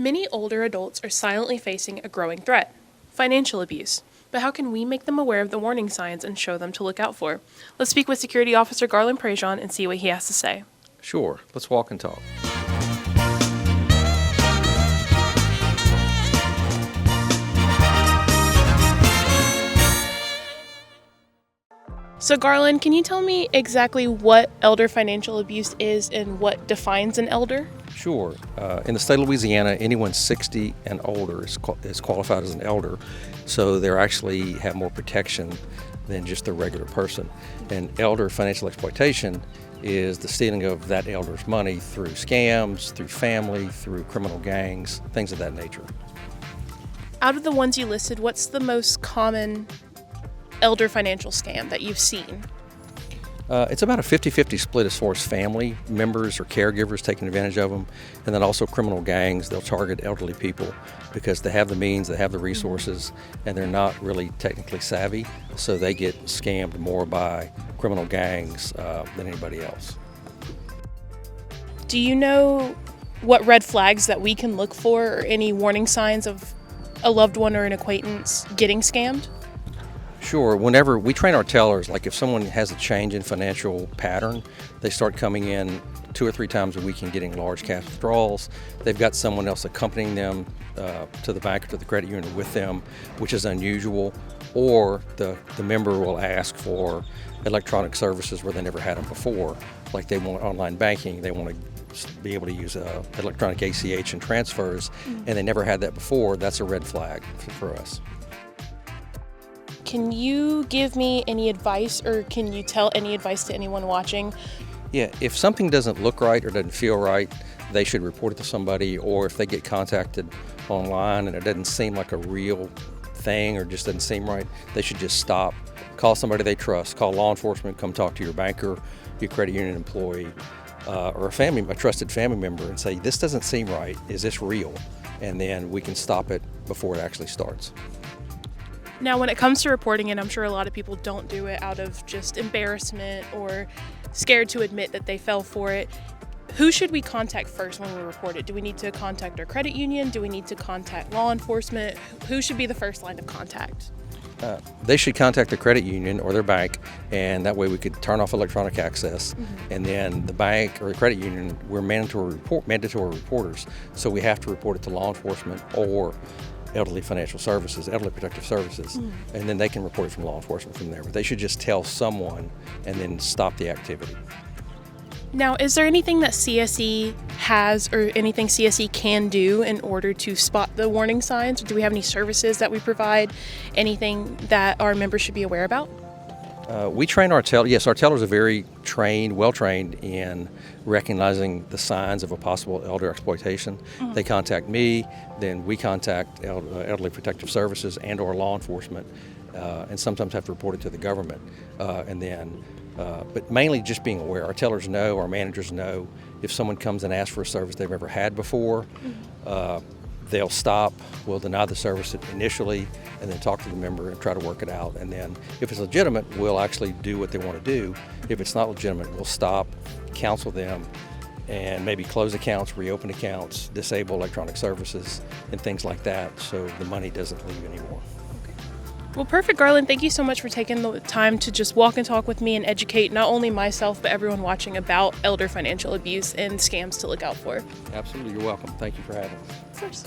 Many older adults are silently facing a growing threat, financial abuse. But how can we make them aware of the warning signs and show them to look out for? Let's speak with Security Officer Garland Prejean and see what he has to say. Sure. Let's walk and talk. So Garland, can you tell me exactly what elder financial abuse is and what defines an elder? Sure. In the state of Louisiana, anyone 60 and older is qualified as an elder, so they actually have more protection than just the regular person. And elder financial exploitation is the stealing of that elder's money through scams, through family, through criminal gangs, things of that nature. Out of the ones you listed, what's the most common elder financial scam that you've seen? It's about a 50-50 split as far as family members or caregivers taking advantage of them, and then also criminal gangs. They'll target elderly people because they have the means, they have the resources, and they're not really technically savvy, so they get scammed more by criminal gangs than anybody else. Do you know what red flags that we can look for or any warning signs of a loved one or an acquaintance getting scammed? Sure. Whenever we train our tellers, like if someone has a change in financial pattern, they start coming in 2 or 3 times a week and getting large cash withdrawals. They've got someone else accompanying them to the bank or to the credit union with them, which is unusual. Or the member will ask for electronic services where they never had them before, like they want online banking, they want to be able to use electronic ACH and transfers, and they never had that before. That's a red flag for us. Can you give me any advice, or can you tell any advice to anyone watching? Yeah, if something doesn't look right or doesn't feel right, they should report it to somebody, or if they get contacted online and it doesn't seem like a real thing or just doesn't seem right, they should just stop. Call somebody they trust, call law enforcement, come talk to your banker, your credit union employee, or a trusted family member and say, this doesn't seem right, is this real? And then we can stop it before it actually starts. Now, when it comes to reporting it, I'm sure a lot of people don't do it out of just embarrassment or scared to admit that they fell for it. Who should we contact first when we report it? Do we need to contact our credit union? Do we need to contact law enforcement? Who should be the first line of contact? They should contact the credit union or their bank, and that way we could turn off electronic access. And then the bank or the credit union, we're mandatory reporters, so we have to report it to law enforcement or elderly financial services, elderly protective services, and then they can report it from law enforcement from there. But they should just tell someone and then stop the activity. Now, is there anything that CSE has or anything CSE can do in order to spot the warning signs? Do we have any services that we provide? Anything that our members should be aware about? We train our tellers. Yes, our tellers are very well-trained in recognizing the signs of a possible elder exploitation. They contact me, then we contact elderly protective services and or law enforcement, and sometimes have to report it to the government. But mainly just being aware. Our tellers know, our managers know, if someone comes and asks for a service they've never had before, they'll stop, we'll deny the service initially, and then talk to the member and try to work it out. And then if it's legitimate, we'll actually do what they want to do. If it's not legitimate, we'll stop, counsel them, and maybe close accounts, reopen accounts, disable electronic services, and things like that, so the money doesn't leave anymore. Well, perfect, Garland. Thank you so much for taking the time to just walk and talk with me and educate not only myself, but everyone watching about elder financial abuse and scams to look out for. Absolutely, you're welcome. Thank you for having us. Of course.